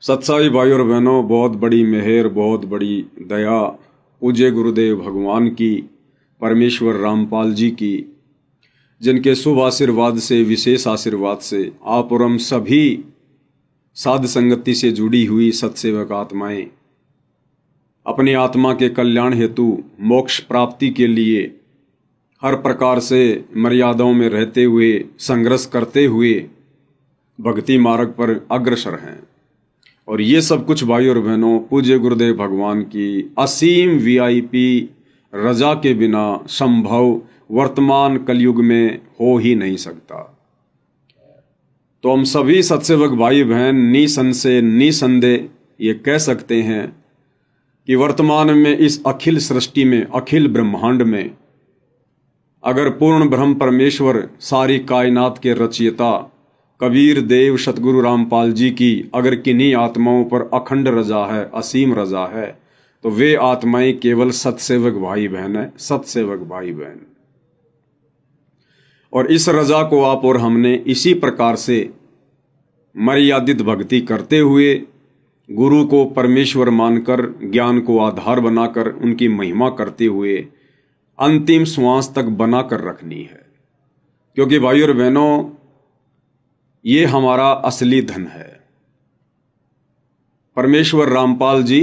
सत्साई भाई और बहनों, बहुत बड़ी मेहर, बहुत बड़ी दया पूज्य गुरुदेव भगवान की, परमेश्वर रामपाल जी की, जिनके शुभ आशीर्वाद से, विशेष आशीर्वाद से आप और हम सभी साध संगति से जुड़ी हुई सत्सेवक आत्माएं अपनी आत्मा के कल्याण हेतु मोक्ष प्राप्ति के लिए हर प्रकार से मर्यादाओं में रहते हुए, संघर्ष करते हुए भक्ति मार्ग पर अग्रसर हैं। और ये सब कुछ भाई और बहनों पूज्य गुरुदेव भगवान की असीम वीआईपी रजा के बिना संभव वर्तमान कलयुग में हो ही नहीं सकता। तो हम सभी सत्सेवक भाई बहन निसंशय निसंदेह ये कह सकते हैं कि वर्तमान में इस अखिल सृष्टि में, अखिल ब्रह्मांड में अगर पूर्ण ब्रह्म परमेश्वर, सारी कायनात के रचयिता कबीर देव सतगुरु रामपाल जी की अगर किन्हीं आत्माओं पर अखंड रजा है, असीम रजा है, तो वे आत्माएं केवल सत्सेवक भाई बहन है, सत्सेवक भाई बहन। और इस रजा को आप और हमने इसी प्रकार से मर्यादित भक्ति करते हुए, गुरु को परमेश्वर मानकर, ज्ञान को आधार बनाकर, उनकी महिमा करते हुए अंतिम श्वास तक बनाकर रखनी है। क्योंकि भाई और बहनों, ये हमारा असली धन है। परमेश्वर रामपाल जी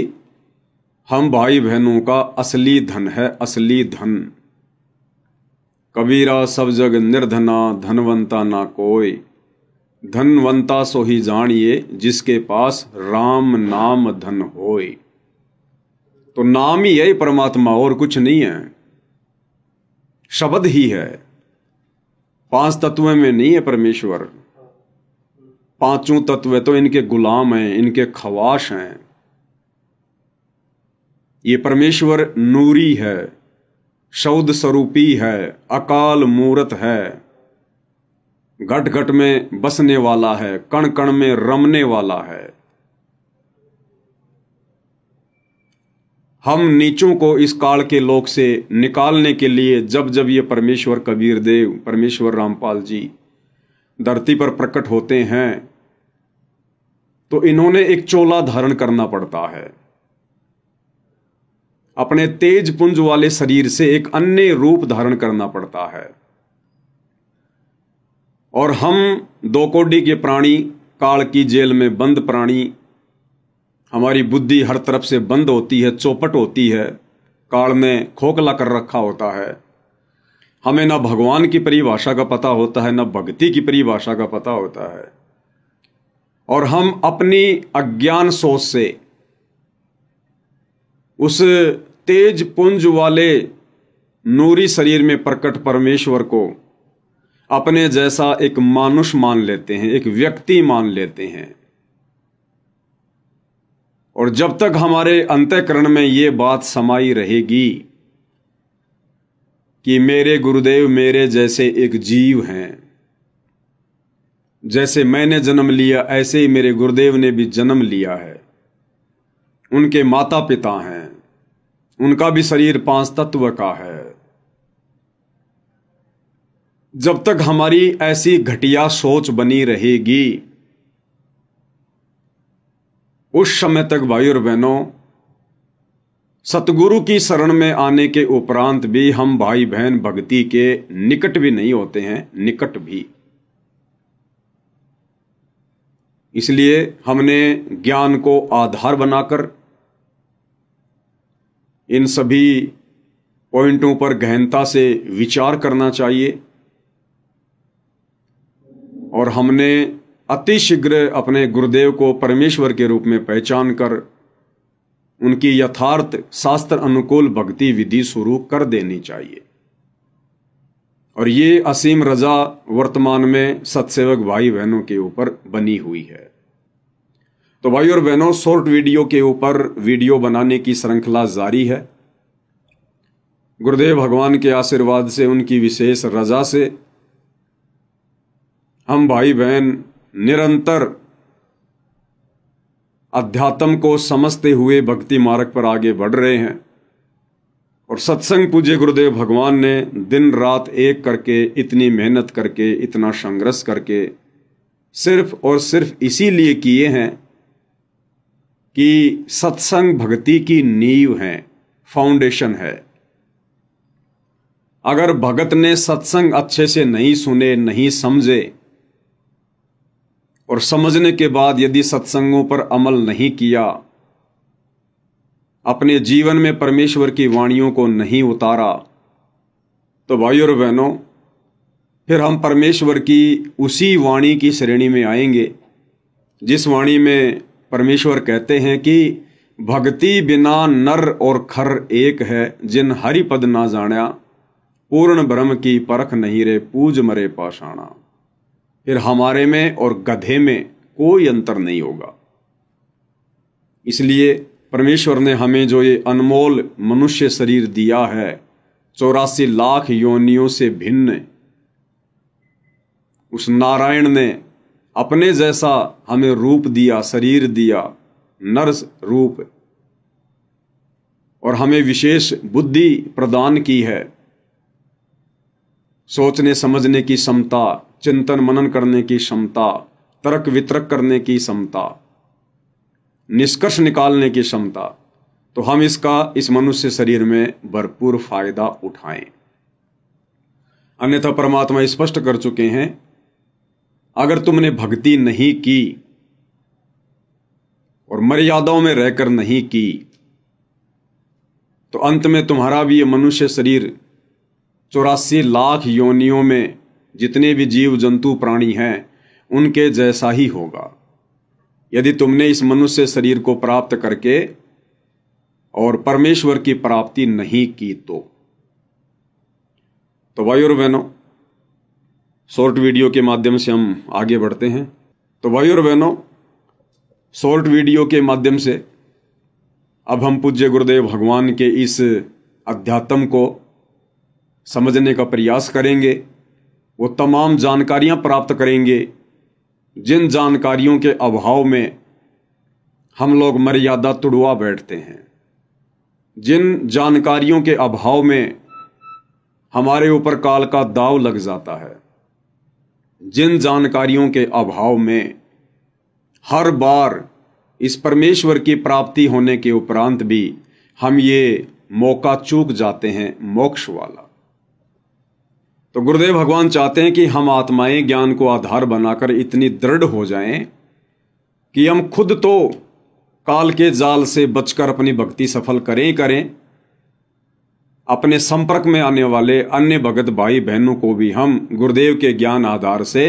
हम भाई बहनों का असली धन है, असली धन। कबीरा सब जग निर्धना, धनवंता ना कोई, धनवंता सो ही जानिए जिसके पास राम नाम धन होय। तो नाम ही है परमात्मा, और कुछ नहीं है, शब्द ही है। पांच तत्वों में नहीं है परमेश्वर, पांचों तत्व तो इनके गुलाम हैं, इनके खवाश हैं। ये परमेश्वर नूरी है, शौद स्वरूपी है, अकाल मूरत है, घट घट में बसने वाला है, कण कण में रमने वाला है। हम नीचों को इस काल के लोक से निकालने के लिए जब जब ये परमेश्वर कबीर देव, परमेश्वर रामपाल जी धरती पर प्रकट होते हैं, तो इन्होंने एक चोला धारण करना पड़ता है। अपने तेज पुंज वाले शरीर से एक अन्य रूप धारण करना पड़ता है। और हम दो कोडी के प्राणी, काल की जेल में बंद प्राणी, हमारी बुद्धि हर तरफ से बंद होती है, चौपट होती है, काल ने खोखला कर रखा होता है। हमें ना भगवान की परिभाषा का पता होता है, ना भक्ति की परिभाषा का पता होता है। और हम अपनी अज्ञान सोच से उस तेज पुंज वाले नूरी शरीर में प्रकट परमेश्वर को अपने जैसा एक मानुष मान लेते हैं, एक व्यक्ति मान लेते हैं। और जब तक हमारे अंतःकरण में ये बात समाई रहेगी कि मेरे गुरुदेव मेरे जैसे एक जीव हैं, जैसे मैंने जन्म लिया ऐसे ही मेरे गुरुदेव ने भी जन्म लिया है, उनके माता पिता हैं, उनका भी शरीर पांच तत्व का है, जब तक हमारी ऐसी घटिया सोच बनी रहेगी, उस समय तक भाई और बहनों, सतगुरु की शरण में आने के उपरांत भी हम भाई बहन भक्ति के निकट भी नहीं होते हैं, निकट भी। इसलिए हमने ज्ञान को आधार बनाकर इन सभी पॉइंटों पर गहनता से विचार करना चाहिए। और हमने अतिशीघ्र अपने गुरुदेव को परमेश्वर के रूप में पहचान कर उनकी यथार्थ शास्त्र अनुकूल भक्ति विधि शुरू कर देनी चाहिए। और ये असीम रजा वर्तमान में सत्सेवक भाई बहनों के ऊपर बनी हुई है। तो भाई और बहनों, शॉर्ट वीडियो के ऊपर वीडियो बनाने की श्रृंखला जारी है। गुरुदेव भगवान के आशीर्वाद से, उनकी विशेष रजा से हम भाई बहन निरंतर अध्यात्म को समझते हुए भक्ति मार्ग पर आगे बढ़ रहे हैं। और सत्संग पूज्य गुरुदेव भगवान ने दिन रात एक करके, इतनी मेहनत करके, इतना संघर्ष करके सिर्फ और सिर्फ इसीलिए किए हैं कि सत्संग भक्ति की नींव है, फाउंडेशन है। अगर भगत ने सत्संग अच्छे से नहीं सुने, नहीं समझे, और समझने के बाद यदि सत्संगों पर अमल नहीं किया, अपने जीवन में परमेश्वर की वाणियों को नहीं उतारा, तो भाइयों और बहनों, फिर हम परमेश्वर की उसी वाणी की श्रेणी में आएंगे जिस वाणी में परमेश्वर कहते हैं कि भक्ति बिना नर और खर एक है, जिन हरि पद ना जाण्या, पूर्ण ब्रह्म की परख नहीं रे, पूज मरे पाषाणा। फिर हमारे में और गधे में कोई अंतर नहीं होगा। इसलिए परमेश्वर ने हमें जो ये अनमोल मनुष्य शरीर दिया है, 84 लाख योनियों से भिन्न, उस नारायण ने अपने जैसा हमें रूप दिया, शरीर दिया, नर रूप, और हमें विशेष बुद्धि प्रदान की है, सोचने समझने की क्षमता, चिंतन मनन करने की क्षमता, तर्क वितर्क करने की क्षमता, निष्कर्ष निकालने की क्षमता। तो हम इस मनुष्य शरीर में भरपूर फायदा उठाएं। अन्यथा परमात्मा स्पष्ट कर चुके हैं, अगर तुमने भक्ति नहीं की और मर्यादाओं में रहकर नहीं की, तो अंत में तुम्हारा भी ये मनुष्य शरीर 84 लाख योनियों में जितने भी जीव जंतु प्राणी हैं उनके जैसा ही होगा, यदि तुमने इस मनुष्य शरीर को प्राप्त करके और परमेश्वर की प्राप्ति नहीं की तो भाइयों और बहनों, शॉर्ट वीडियो के माध्यम से हम आगे बढ़ते हैं। तो भाइयों और बहनों, शॉर्ट वीडियो के माध्यम से अब हम पूज्य गुरुदेव भगवान के इस अध्यात्म को समझने का प्रयास करेंगे। वो तमाम जानकारियां प्राप्त करेंगे जिन जानकारियों के अभाव में हम लोग मर्यादा तुड़वा बैठते हैं, जिन जानकारियों के अभाव में हमारे ऊपर काल का दाव लग जाता है, जिन जानकारियों के अभाव में हर बार इस परमेश्वर की प्राप्ति होने के उपरांत भी हम ये मौका चूक जाते हैं मोक्ष वाला। तो गुरुदेव भगवान चाहते हैं कि हम आत्माएं ज्ञान को आधार बनाकर इतनी दृढ़ हो जाएं कि हम खुद तो काल के जाल से बचकर अपनी भक्ति सफल करें, अपने संपर्क में आने वाले अन्य भगत भाई बहनों को भी हम गुरुदेव के ज्ञान आधार से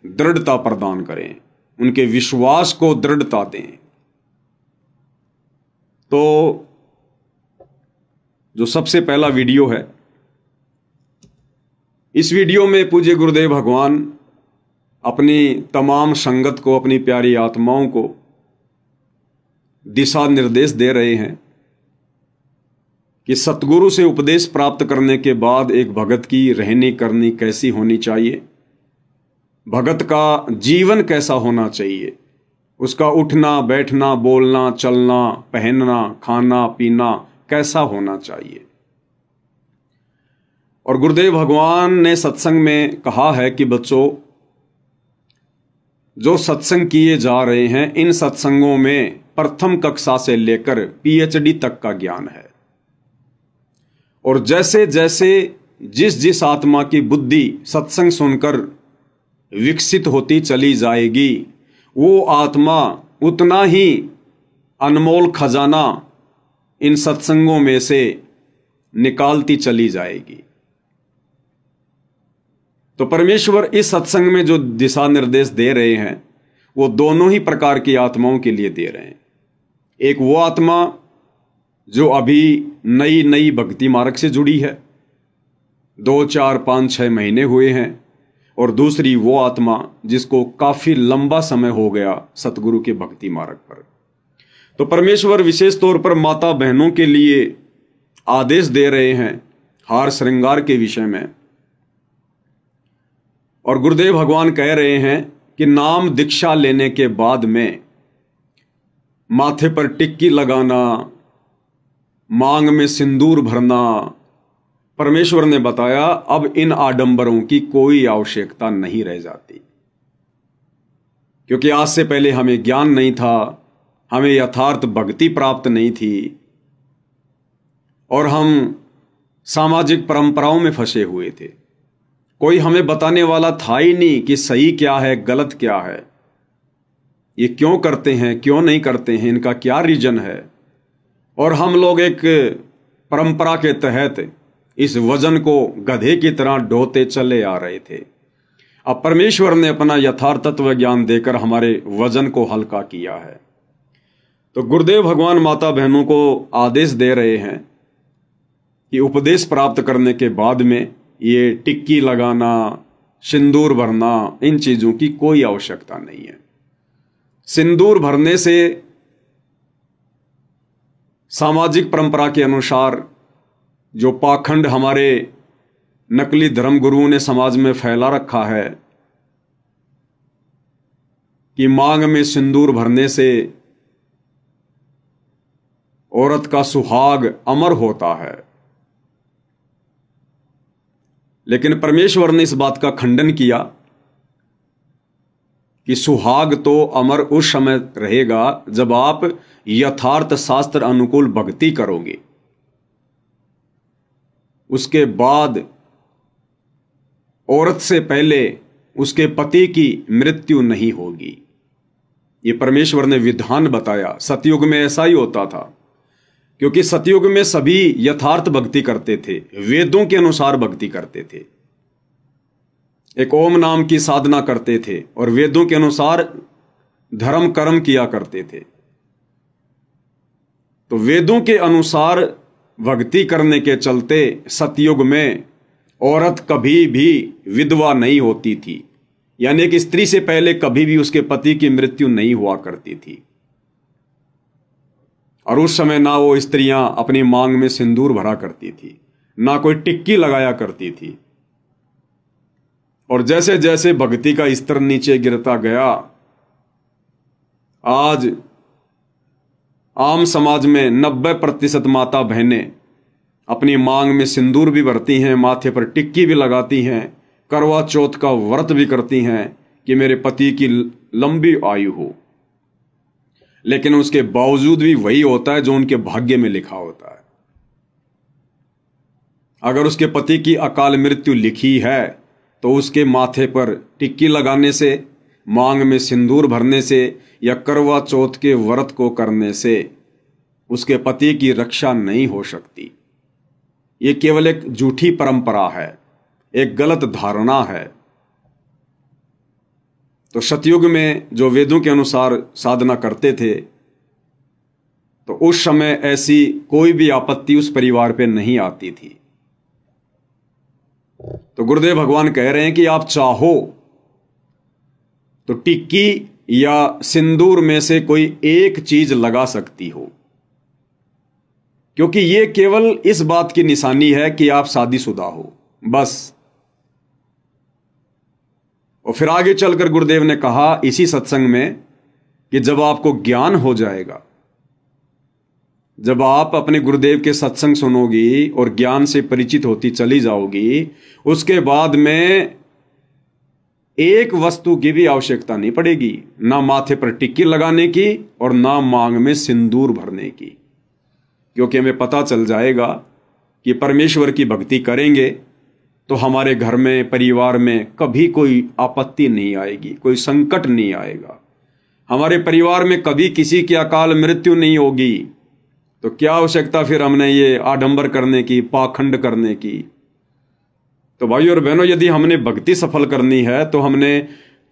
दृढ़ता प्रदान करें, उनके विश्वास को दृढ़ता दें। तो जो सबसे पहला वीडियो है, इस वीडियो में पूज्य गुरुदेव भगवान अपनी तमाम संगत को, अपनी प्यारी आत्माओं को दिशा निर्देश दे रहे हैं कि सतगुरु से उपदेश प्राप्त करने के बाद एक भगत की रहनी करनी कैसी होनी चाहिए, भगत का जीवन कैसा होना चाहिए, उसका उठना बैठना बोलना चलना पहनना खाना पीना कैसा होना चाहिए। और गुरुदेव भगवान ने सत्संग में कहा है कि बच्चों, जो सत्संग किए जा रहे हैं इन सत्संगों में प्रथम कक्षा से लेकर पीएचडी तक का ज्ञान है, और जैसे जैसे जिस आत्मा की बुद्धि सत्संग सुनकर विकसित होती चली जाएगी, वो आत्मा उतना ही अनमोल खजाना इन सत्संगों में से निकालती चली जाएगी। तो परमेश्वर इस सत्संग में जो दिशा निर्देश दे रहे हैं वो दोनों ही प्रकार की आत्माओं के लिए दे रहे हैं। एक वो आत्मा जो अभी नई भक्ति मार्ग से जुड़ी है, 2, 4, 5, 6 महीने हुए हैं, और दूसरी वो आत्मा जिसको काफी लंबा समय हो गया सतगुरु के भक्ति मार्ग पर। तो परमेश्वर विशेष तौर पर माता बहनों के लिए आदेश दे रहे हैं हार श्रृंगार के विषय में, और गुरुदेव भगवान कह रहे हैं कि नाम दीक्षा लेने के बाद में माथे पर टिक्की लगाना, मांग में सिंदूर भरना, परमेश्वर ने बताया अब इन आडंबरों की कोई आवश्यकता नहीं रह जाती, क्योंकि आज से पहले हमें ज्ञान नहीं था, हमें यथार्थ भक्ति प्राप्त नहीं थी और हम सामाजिक परंपराओं में फंसे हुए थे। कोई हमें बताने वाला था ही नहीं कि सही क्या है, गलत क्या है, ये क्यों करते हैं, क्यों नहीं करते हैं, इनका क्या रीजन है। और हम लोग एक परंपरा के तहत इस वजन को गधे की तरह ढोते चले आ रहे थे। अब परमेश्वर ने अपना यथार्थ तत्व ज्ञान देकर हमारे वजन को हल्का किया है। तो गुरुदेव भगवान माता बहनों को आदेश दे रहे हैं कि उपदेश प्राप्त करने के बाद में ये टिक्की लगाना, सिंदूर भरना, इन चीजों की कोई आवश्यकता नहीं है। सिंदूर भरने से सामाजिक परंपरा के अनुसार जो पाखंड हमारे नकली धर्म गुरुओं ने समाज में फैला रखा है कि मांग में सिंदूर भरने से औरत का सुहाग अमर होता है, लेकिन परमेश्वर ने इस बात का खंडन किया कि सुहाग तो अमर उस समय रहेगा जब आप यथार्थ शास्त्र अनुकूल भक्ति करोगे। उसके बाद औरत से पहले उसके पति की मृत्यु नहीं होगी। ये परमेश्वर ने विधान बताया। सतयुग में ऐसा ही होता था, क्योंकि सतयुग में सभी यथार्थ भक्ति करते थे, वेदों के अनुसार भक्ति करते थे, एक ओम नाम की साधना करते थे और वेदों के अनुसार धर्म कर्म किया करते थे। तो वेदों के अनुसार भक्ति करने के चलते सतयुग में औरत कभी भी विधवा नहीं होती थी, यानी कि स्त्री से पहले कभी भी उसके पति की मृत्यु नहीं हुआ करती थी। और उस समय ना वो स्त्रियां अपनी मांग में सिंदूर भरा करती थी, ना कोई टिक्की लगाया करती थी। और जैसे जैसे भक्ति का स्तर नीचे गिरता गया, आज आम समाज में 90% माता बहनें अपनी मांग में सिंदूर भी भरती हैं, माथे पर टिक्की भी लगाती हैं, करवा चौथ का व्रत भी करती हैं कि मेरे पति की लंबी आयु हो। लेकिन उसके बावजूद भी वही होता है जो उनके भाग्य में लिखा होता है। अगर उसके पति की अकाल मृत्यु लिखी है तो उसके माथे पर टिक्की लगाने से, मांग में सिंदूर भरने से या करवा चौथ के व्रत को करने से उसके पति की रक्षा नहीं हो सकती। ये केवल एक झूठी परंपरा है, एक गलत धारणा है। तो सतयुग में जो वेदों के अनुसार साधना करते थे, तो उस समय ऐसी कोई भी आपत्ति उस परिवार पे नहीं आती थी। तो गुरुदेव भगवान कह रहे हैं कि आप चाहो तो टिक्की या सिंदूर में से कोई एक चीज लगा सकती हो, क्योंकि यह केवल इस बात की निशानी है कि आप शादीशुदा हो, बस। और फिर आगे चलकर गुरुदेव ने कहा इसी सत्संग में कि जब आपको ज्ञान हो जाएगा, जब आप अपने गुरुदेव के सत्संग सुनोगी और ज्ञान से परिचित होती चली जाओगी, उसके बाद में एक वस्तु की भी आवश्यकता नहीं पड़ेगी, ना माथे पर टिक्की लगाने की और ना मांग में सिंदूर भरने की, क्योंकि हमें पता चल जाएगा कि परमेश्वर की भक्ति करेंगे तो हमारे घर में, परिवार में कभी कोई आपत्ति नहीं आएगी, कोई संकट नहीं आएगा। हमारे परिवार में कभी किसी की अकाल मृत्यु नहीं होगी। तो क्या आवश्यकता फिर हमने ये आडंबर करने की, पाखंड करने की। तो भाई और बहनों, यदि हमने भक्ति सफल करनी है तो हमने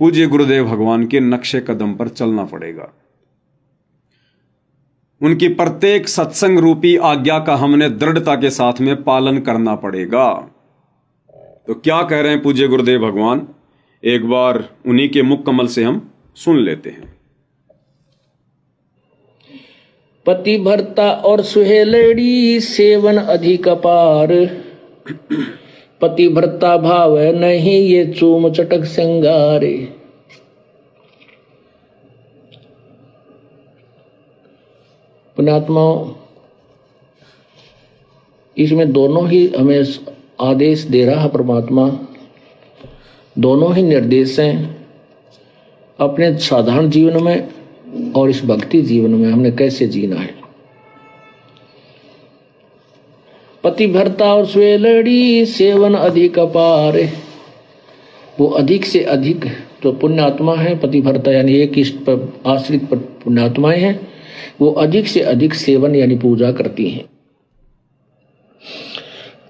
पूज्य गुरुदेव भगवान के नक्शे कदम पर चलना पड़ेगा। उनकी प्रत्येक सत्संग रूपी आज्ञा का हमने दृढ़ता के साथ में पालन करना पड़ेगा। तो क्या कह रहे हैं पूज्य गुरुदेव भगवान, एक बार उन्हीं के मुख कमल से हम सुन लेते हैं। पतिव्रता और सुहेलड़ी सेवन अधिक अपार, पतिव्रता भाव नहीं ये चूम चटक श्रृंगारे। पुण्यात्माओं, इसमें दोनों ही हमें आदेश दे रहा है परमात्मा, दोनों ही निर्देश हैं। अपने साधारण जीवन में और इस भक्ति जीवन में हमने कैसे जीना है। पतिव्रता और स्वेलड़ी सेवन अधिक अपार, वो अधिक से अधिक जो पुण्यात्मा है, पतिव्रता यानी एक इष्ट पर आश्रित पर पुण्यात्माएं हैं, वो अधिक से अधिक सेवन यानी पूजा करती हैं।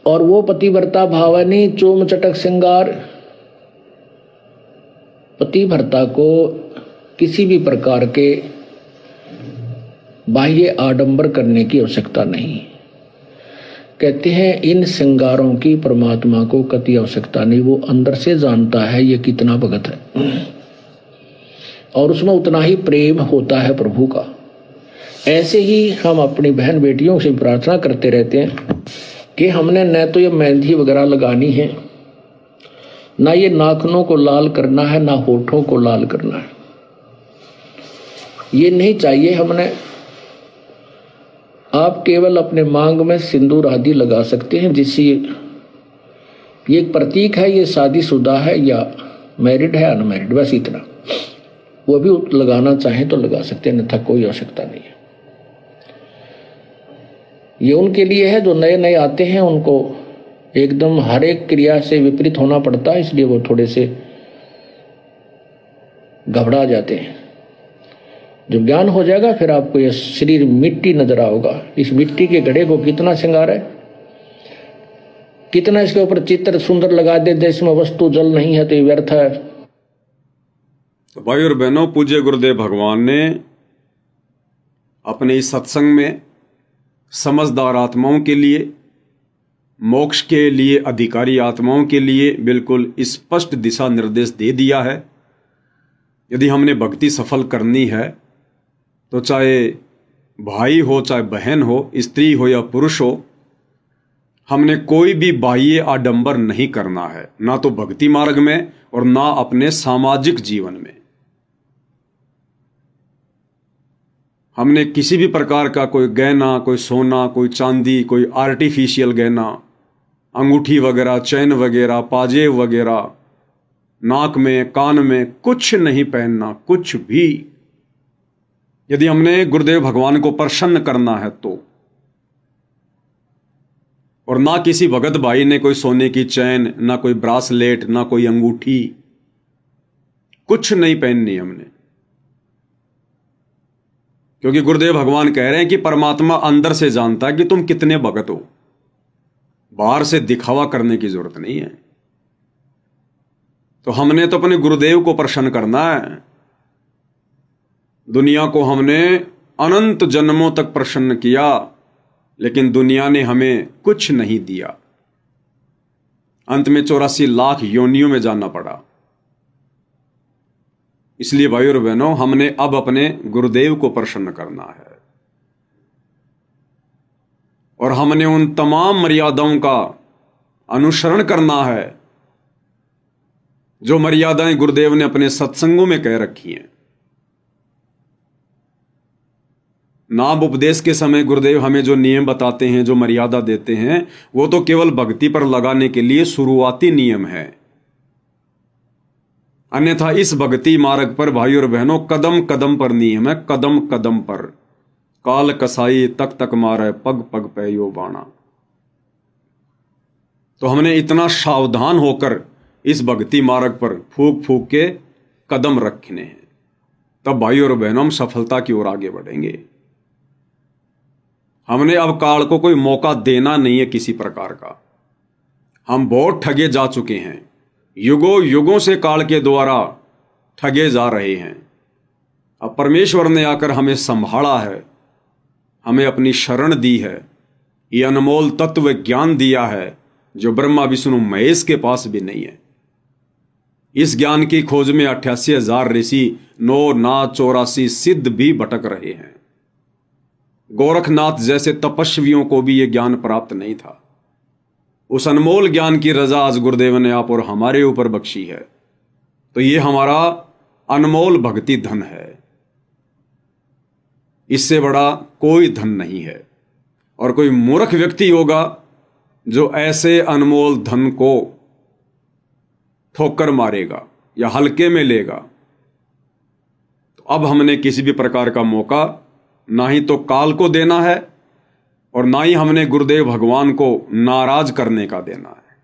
और वो पतिव्रता भावनी चोम चटक श्रृंगार, पतिव्रता को किसी भी प्रकार के बाह्य आडंबर करने की आवश्यकता नहीं। कहते हैं इन श्रृंगारों की परमात्मा को कति आवश्यकता नहीं, वो अंदर से जानता है ये कितना भगत है और उसमें उतना ही प्रेम होता है प्रभु का। ऐसे ही हम अपनी बहन बेटियों से प्रार्थना करते रहते हैं कि हमने न तो ये मेहंदी वगैरह लगानी है, ना ये नाखूनों को लाल करना है, ना होठों को लाल करना है, ये नहीं चाहिए हमने। आप केवल अपने मांग में सिंदूर आदि लगा सकते हैं, जिससे ये एक प्रतीक है ये शादीशुदा है या मैरिड है अनमैरिड, बस इतना। वो भी लगाना चाहें तो लगा सकते हैं, अन्यथा कोई आवश्यकता नहीं है। ये उनके लिए है जो नए नए आते हैं, उनको एकदम हर एक क्रिया से विपरीत होना पड़ता है, इसलिए वो थोड़े से घबरा जाते हैं। जब ज्ञान हो जाएगा फिर आपको यह शरीर मिट्टी नजर आओगा। इस मिट्टी के घड़े को कितना श्रृंगार है, कितना इसके ऊपर चित्र सुंदर लगा दे, देश में वस्तु जल नहीं है तो ये व्यर्थ है। तो भाई और बहनों, पूज्य गुरुदेव भगवान ने अपने इस सत्संग में समझदार आत्माओं के लिए, मोक्ष के लिए अधिकारी आत्माओं के लिए बिल्कुल स्पष्ट दिशा निर्देश दे दिया है। यदि हमने भक्ति सफल करनी है तो चाहे भाई हो, चाहे बहन हो, स्त्री हो या पुरुष हो, हमने कोई भी बाह्य आडंबर नहीं करना है, ना तो भक्ति मार्ग में और ना अपने सामाजिक जीवन में। हमने किसी भी प्रकार का कोई गहना, कोई सोना, कोई चांदी, कोई आर्टिफिशियल गहना, अंगूठी वगैरह, चैन वगैरह, पाजेब वगैरह, नाक में, कान में कुछ नहीं पहनना, कुछ भी। यदि हमने गुरुदेव भगवान को प्रसन्न करना है तो। और ना किसी भगत भाई ने कोई सोने की चैन, ना कोई ब्रासलेट, ना कोई अंगूठी, कुछ नहीं पहननी हमने। क्योंकि गुरुदेव भगवान कह रहे हैं कि परमात्मा अंदर से जानता है कि तुम कितने भगत हो, बाहर से दिखावा करने की जरूरत नहीं है। तो हमने तो अपने गुरुदेव को प्रसन्न करना है। दुनिया को हमने अनंत जन्मों तक प्रसन्न किया, लेकिन दुनिया ने हमें कुछ नहीं दिया। अंत में 84 लाख योनियों में जाना पड़ा। इसलिए भाई और बहनों, हमने अब अपने गुरुदेव को प्रसन्न करना है और हमने उन तमाम मर्यादाओं का अनुसरण करना है जो मर्यादाएं गुरुदेव ने अपने सत्संगों में कह रखी हैं। नाम उपदेश के समय गुरुदेव हमें जो नियम बताते हैं, जो मर्यादा देते हैं, वो तो केवल भक्ति पर लगाने के लिए शुरुआती नियम है। अन्यथा इस भक्ति मार्ग पर भाई और बहनों कदम कदम पर नियम है, कदम कदम पर। काल कसाई तक तक मारे, पग पग पे यो बाणा। तो हमने इतना सावधान होकर इस भक्ति मार्ग पर फूक फूक के कदम रखने हैं, तब भाई और बहनों हम सफलता की ओर आगे बढ़ेंगे। हमने अब काल को कोई मौका देना नहीं है किसी प्रकार का। हम बहुत ठगे जा चुके हैं, युगों युगों से काल के द्वारा ठगे जा रहे हैं। अब परमेश्वर ने आकर हमें संभाला है, हमें अपनी शरण दी है, ये अनमोल तत्व ज्ञान दिया है जो ब्रह्मा विष्णु महेश के पास भी नहीं है। इस ज्ञान की खोज में 88,000 ऋषि, 9 नाथ 84 सिद्ध भी भटक रहे हैं। गोरखनाथ जैसे तपस्वियों को भी यह ज्ञान प्राप्त नहीं था। उस अनमोल ज्ञान की रजा आज गुरुदेव ने आप और हमारे ऊपर बख्शी है। तो ये हमारा अनमोल भक्ति धन है, इससे बड़ा कोई धन नहीं है। और कोई मूर्ख व्यक्ति होगा जो ऐसे अनमोल धन को ठोकर मारेगा या हल्के में लेगा, तो तो अब हमने किसी भी प्रकार का मौका ना ही तो काल को देना है और ना ही हमने गुरुदेव भगवान को नाराज करने का देना है।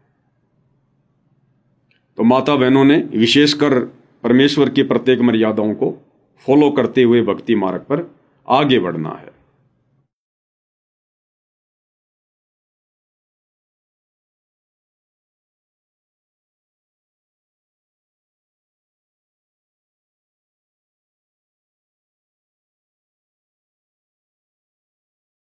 तो माता बहनों ने विशेषकर परमेश्वर की प्रत्येक मर्यादाओं को फॉलो करते हुए भक्ति मार्ग पर आगे बढ़ना है।